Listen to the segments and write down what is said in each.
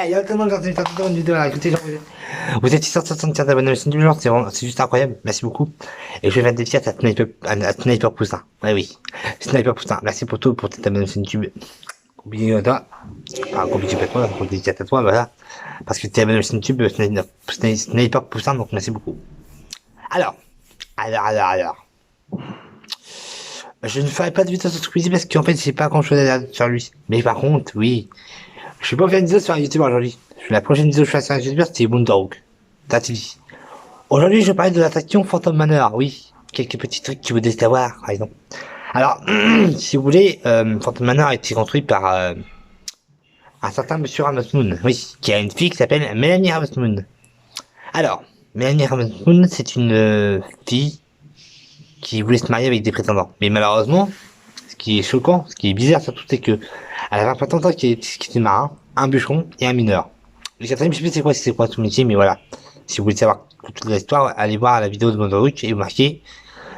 il y a tellement de gens qui ont une vidéo là. Écoutez, genre, vous êtes 675 abonnés sur le genre, c'est juste incroyable. Merci beaucoup. Et je vais faire des fiers à Sniper Poussin. Ouais, oui. Sniper Poussin. Merci pour tout, pour tes abonnés sur YouTube. Compliqué à toi. Enfin, compliqué à toi, compliqué à toi, voilà. Parce que t'es abonné sur YouTube, Sniper Poussin, donc merci beaucoup. Alors. Je ne ferai pas de vidéo sur Squeezie parce qu'en fait, j'ai pas grand chose à dire sur lui. Mais par contre, oui. Je vais pas faire une vidéo sur un YouTuber aujourd'hui. La prochaine vidéo que je ferai sur un YouTuber, c'est Moondog. T'as dit. Aujourd'hui, je vais parler de l'attraction Phantom Manor. Oui. Quelques petits trucs que vous devez savoir, par exemple. Alors, si vous voulez, Phantom Manor a été construit par un certain monsieur Ramos Moon. Oui. Qui a une fille qui s'appelle Melanie Ramos Moon. Alors, Melanie Ramos Moon, c'est une fille qui voulait se marier avec des prétendants. Mais malheureusement, ce qui est choquant, ce qui est bizarre surtout, c'est que elle avait un prétendant qui était marin, un bûcheron et un mineur. Le quatrième, je sais pas c'est quoi tout métier, mais voilà. Si vous voulez savoir toute l'histoire, allez voir la vidéo de Mondoruc et vous marquez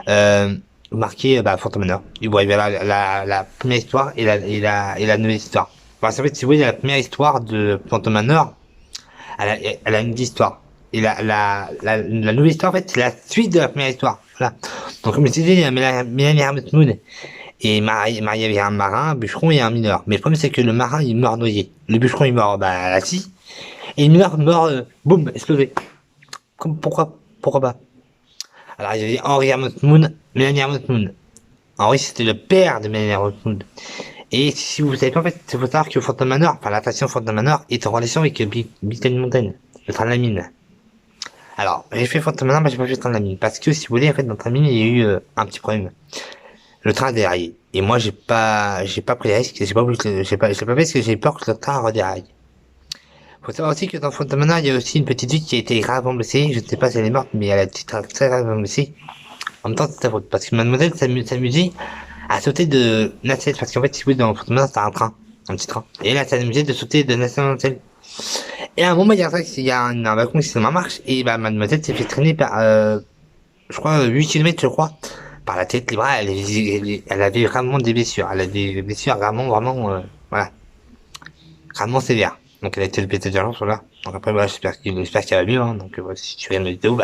Phantom Manor. Et vous voyez la première histoire et la nouvelle histoire. Enfin, en fait, si vous voulez la première histoire de Phantom Manor, elle a une histoire. Et la nouvelle histoire, en fait, c'est la suite de la première histoire. Voilà. Donc, comme je disais, il y a Mélanie Moon et marié avec un marin, un bûcheron et un mineur. Mais le problème, c'est que le marin, il meurt noyé. Le bûcheron, il meurt, à la scie. Et le mineur meurt, boum, explosé. Pourquoi pas? Alors, il y avait Henry Moon, Mélanie Moon. Henry, c'était le père de Mélanie Moon. Et si vous savez pas, en fait, il faut savoir que Phantom Manor, enfin, l'attraction Phantom Manor est en relation avec Beacon Mountain, le train de la mine. Alors, j'ai fait Phantom Manor, mais j'ai pas fait le train de la mine. Parce que, si vous voulez, en fait, dans le train de la mine, il y a eu un petit problème. Le train a déraillé. Et moi, j'ai pas pris les risques, je l'ai pas fait parce que j'ai peur que le train redéraille. Faut savoir aussi que dans Phantom Manor, il y a aussi une petite fille qui a été gravement blessée. Je ne sais pas si elle est morte, mais elle a été très gravement blessée. En même temps, c'est sa faute. Parce que mademoiselle s'amusait à sauter de nacelle. Parce qu'en fait, si vous voulez, dans Phantom Manor, c'est un train. Un petit train. Et là, elle s'amusait de sauter de nacelle en nacelle. Et à un moment, il y a un balcon qui s'est en marche. Et mademoiselle s'est fait traîner par, je crois, 8 km, je crois. Par la tête, les bras, elle avait vraiment des blessures. Elle a des blessures vraiment, voilà. Vraiment sévères. Donc elle a été hôpital d'urgence, voilà. Donc après, voilà, j'espère qu'elle va mieux, hein. Donc, si tu regardes la vidéo,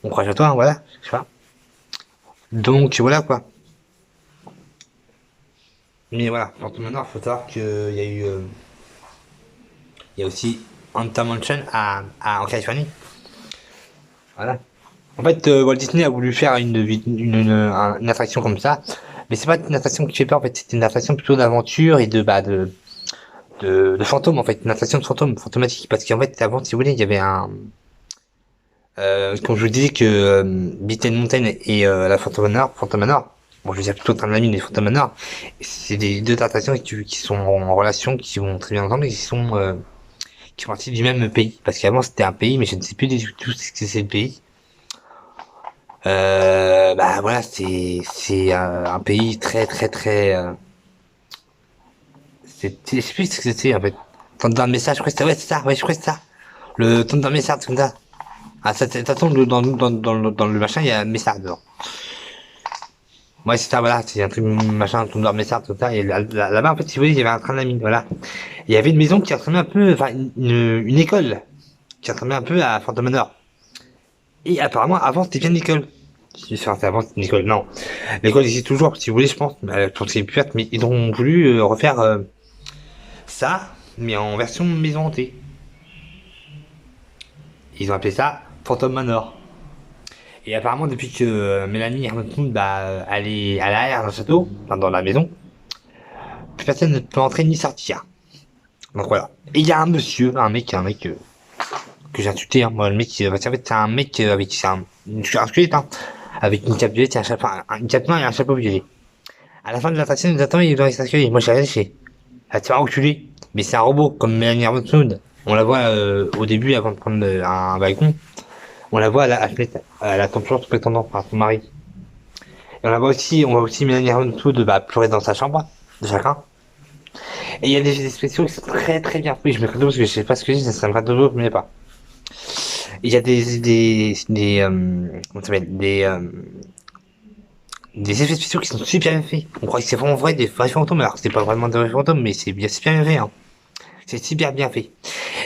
on croise à toi, hein, voilà. Je sais pas. Donc, voilà, quoi. Mais voilà, pour maintenant, il faut savoir qu'il y a eu, il y a aussi Haunted Mansion en Californie. Voilà. En fait, Walt Disney a voulu faire une attraction comme ça, mais c'est pas une attraction qui fait peur, en fait, c'était une attraction plutôt d'aventure et de fantômes, en fait, une attraction de fantômes, fantomatique, parce qu'en fait, avant, si vous voulez, il y avait comme je vous disais que Beacon Mountain et la Phantom Manor, bon, je veux dire plutôt Train de la Mine et Phantom Manor, c'est des deux attractions qui sont en relation, qui vont très bien ensemble et qui font partie du même pays, parce qu'avant c'était un pays, mais je ne sais plus du tout ce que c'est le pays. Voilà, c'est un pays très je sais plus ce que c'était en fait. Tendre message, je crois que c'était, ouais, c'est ça, ouais, je crois que c'est ça. Le tendre message, comme ça. Ah, ça tombe dans le machin, il y a un message dedans. Ouais, c'est ça, voilà, c'est un truc machin, tendre message, tout ça. Et là-bas, en fait, si vous voulez, il y avait un train de la mine, voilà. Il y avait une maison qui ressemblait un peu, enfin, une école, qui ressemblait un peu à Phantom Manor. Et apparemment, avant, c'était bien une école. Enfin, avant, c'était une école, non. L'école existe toujours, si vous voulez, je pense. Je pense que c'est plus mais ils ont voulu refaire ça, mais en version maison hantée. Ils ont appelé ça Phantom Manor. Et apparemment, depuis que Mélanie Hermotmoon, elle est à l'arrière dans le château, enfin, dans la maison, plus personne ne peut entrer ni sortir. Donc voilà. Et il y a un monsieur, un mec que j'ai insulté, hein. Moi, le mec, en fait, c'est un mec avec un squelette, hein, avec une cape violette et un chapeau, une cape noire et un chapeau violet. À la fin de l'attraction, il nous attend, il est dans les accueillis. Moi, j'ai rien fait. Elle te fait enculer. Mais c'est un robot, comme Mélanie Hermotmoon. On la voit au début, avant de prendre un balcon. On la voit à la fenêtre. Elle attend toujours son prétendant, par son mari. Et on voit aussi Mélanie Hermotmoon pleurer dans sa chambre, de chacun. Et il y a des effets spéciaux qui sont très bien faits. Je me parce que je sais pas ce que c'est, ça serait un peu mais pas. Il y a comment ça s'appelle, des effets spéciaux qui sont super bien faits. On croit que c'est vraiment vrai, des vrais fantômes, alors que c'est pas vraiment des vrais fantômes, mais c'est bien fait, hein. C'est super bien fait.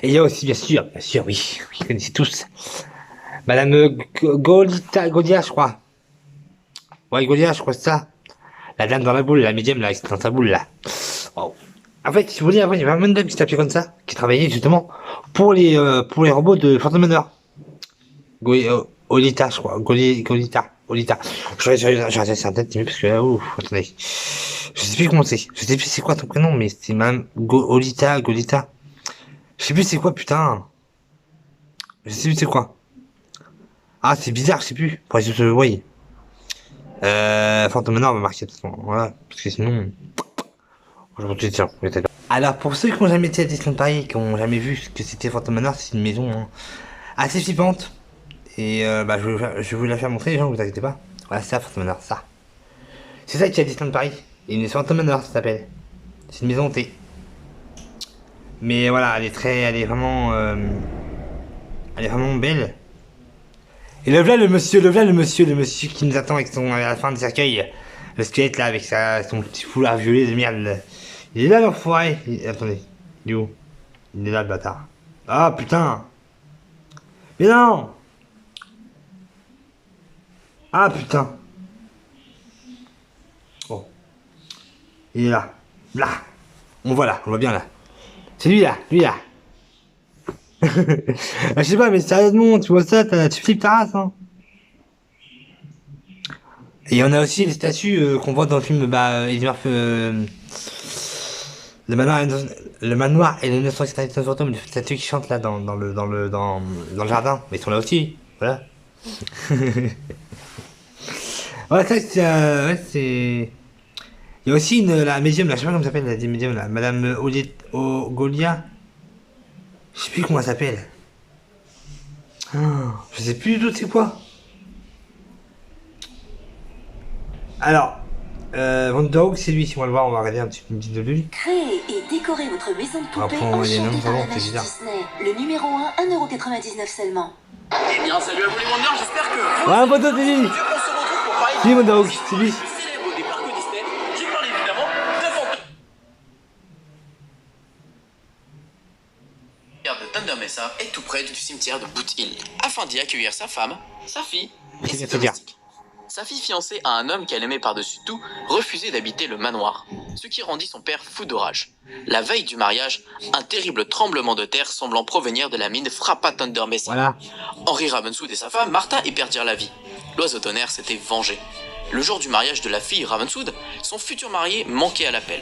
Et il y a aussi, bien sûr, oui, vous connaissez tous, Madame Golia, je crois. Ouais, Golia, je crois que c'est ça. La dame dans la boule, la médium, là, qui est dans sa boule, là. Oh. En fait, si vous voulez, avant, il y avait un dame qui s'appelait comme ça, qui travaillait justement pour les robots de Phantom Manor. Olita, je crois. Olita. Je reste sur la tête, parce que là, ouf, attendez. Je sais plus comment c'est. Je sais plus c'est quoi ton prénom, mais c'est même Golita. Je sais plus c'est quoi, putain. Je sais plus c'est quoi. Ah, c'est bizarre, je sais plus. Pour que vous voyez. Phantom Manor, on va marquer, de toute façon. Voilà. Parce que sinon, aujourd'hui, tiens, alors, pour ceux qui n'ont jamais été à Disneyland Paris, qui n'ont jamais vu ce que c'était Phantom Manor, c'est une maison hein, assez flippante. Et bah, je vais vous la faire montrer, les gens, vous inquiétez pas. Voilà, c'est ça, Phantom Manor, ça. C'est ça qui est à Disneyland Paris. Et une Phantom Manor, ça s'appelle. C'est une maison hantée. Mais voilà, elle est vraiment belle. Et le voilà le monsieur qui nous attend avec son, à la fin des cercueils. Le squelette là, avec son petit foulard violet de merde. Il est là l'enfoiré. Attendez, il est où? Il est là le bâtard. Ah putain. Mais non. Ah putain. Oh. Il est là. Là. On voit bien là. C'est lui là. Je sais pas, mais sérieusement, tu vois ça, tu flippes ta race, hein. Et on a aussi les statues qu'on voit dans le film, le manoir et les 999 fantômes, les statues qui chantent là dans le jardin. Mais ils sont là aussi, voilà. Voilà, ça c'est, ouais, c'est. Il y a aussi la médium, là, je sais pas comment ça s'appelle, la médium, là, Madame Golia. Je sais plus comment elle s'appelle. Je sais plus du tout c'est quoi. Alors, Van c'est lui, si on va le voir, on va regarder une petite de lui. Créez et décorez votre maison de poupée Après, on va les noms, enchantée par la c'est magie bizarre. Disney. Le numéro 1, 1,99€ seulement. Eh bien, salut à vous les Wonders, j'espère que vous... Ouais, photo, c'est lui. On se retrouve pour parler C'est lui, Wonder Hawk, c'est lui. du célèbre des parcs Disney. Je parle évidemment de fantômes. De Thunder Mesa est tout près du cimetière de Boot Hill, afin d'y accueillir sa femme, sa fille et ses domestiques. Sa fille fiancée à un homme qu'elle aimait par-dessus tout refusait d'habiter le manoir, ce qui rendit son père fou de rage. La veille du mariage, un terrible tremblement de terre semblant provenir de la mine frappa Thunder Mesa. Voilà. Henry Ravenswood et sa femme Martha y perdirent la vie. L'oiseau tonnerre s'était vengé. Le jour du mariage de la fille Ravenswood, son futur marié manquait à l'appel.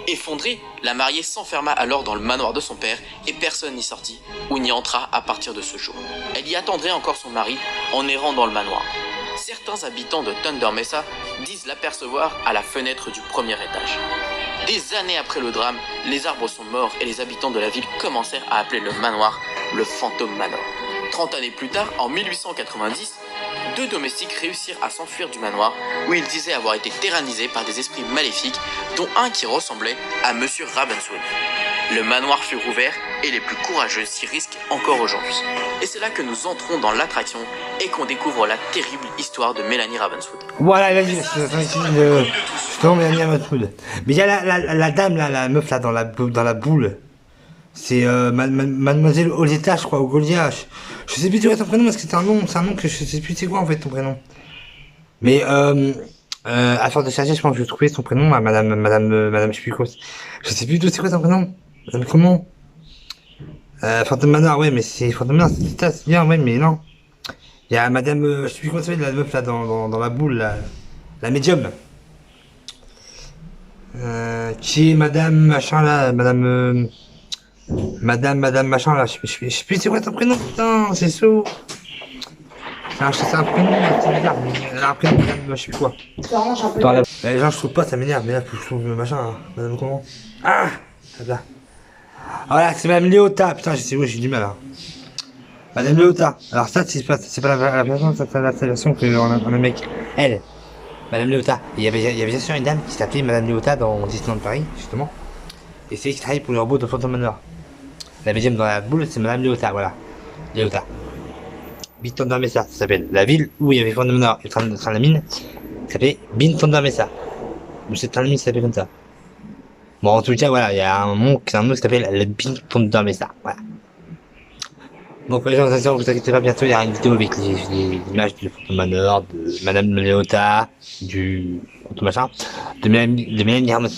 Effondrée, la mariée s'enferma alors dans le manoir de son père et personne n'y sortit ou n'y entra à partir de ce jour. Elle y attendrait encore son mari en errant dans le manoir. Certains habitants de Thunder Mesa disent l'apercevoir à la fenêtre du premier étage. Des années après le drame, les arbres sont morts et les habitants de la ville commencèrent à appeler le manoir le Phantom Manor. 30 années plus tard, en 1890, deux domestiques réussirent à s'enfuir du manoir où ils disaient avoir été tyrannisés par des esprits maléfiques, dont un qui ressemblait à Monsieur Ravenswood. Le manoir fut rouvert et les plus courageux s'y risquent encore aujourd'hui. Et c'est là que nous entrons dans l'attraction et qu'on découvre la terrible histoire de Mélanie Ravenswood. Voilà, il a dit, justement, Mélanie Ravenswood. Mais il y a la dame, là, la meuf, là, dans la boule. C'est Mademoiselle Oleta, je crois, ou Golia. Je sais plus c'est quoi ton prénom, parce que c'est un nom que je sais plus c'est quoi, en fait, ton prénom. Mais, à force de chercher, je pense que je vais trouver son prénom, à Madame, je sais plus quoi. Je sais plus tout c'est quoi ton prénom. Madame comment? Phantom Manor, ouais, mais c'est Phantom Manor, c'est bien, ouais, mais non. Il y a Madame, je sais plus comment ça s'appelle, la meuf, là, dans la boule, là. La médium. Qui est Madame, machin, là, Madame machin là, je sais plus c'est quoi ton prénom, putain, c'est chaud. C'est un prénom, c'est bizarre, mais elle a un prénom, madame, je sais plus quoi. Les gens, je trouve pas, ça m'énerve, mais là, faut que je trouve le machin, hein. Madame comment? Ah, là. Voilà, c'est Madame Léota, putain, je sais où j'ai du mal là. Madame Léota, alors ça, c'est pas la version, c'est la version qu'on a mec. Elle, Madame Léota. Il y avait bien sûr une dame qui s'appelait Madame Léota dans Disneyland Paris, justement. Et c'est elle qui travaille pour le robot de Phantom Manor. La médium dans la boule, c'est Madame Léota, voilà. Léota. Big Thunder Mesa, ça s'appelle. La ville où il y avait Phantom Manor et le train de la mine, ça s'appelait Big Thunder Mesa. Ou c'est le train de mine qui s'appelle comme ça. Bon, en tout cas, voilà, il y a un mot qui s'appelle le Big Thunder Mesa. Voilà. Donc, les gens, attention, vous inquiétez pas, bientôt, il y aura une vidéo avec les images du Phantom Manor, de Madame Leota, du tout machin, de Mélanie Harmon.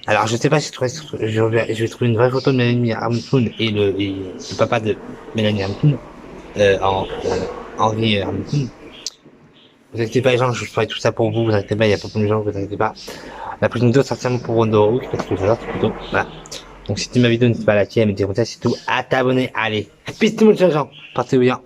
Alors, je sais pas si je vais trouver une vraie photo de Mélanie Harmon et le papa de Mélanie Harmon, Henri Harmon. Vous inquiétez pas, les gens, je ferai tout ça pour vous, vous inquiétez pas, il y a pas de gens, vous inquiétez pas. La prochaine vidéo sera certainement pour Wonder parce que j'adore cette vidéo. Voilà. Donc si tu ma vidéo, n'hésite pas à liker, à me dire comme ça, c'est tout, à t'abonner. Allez, peace tout le monde, les gens. Partez bien.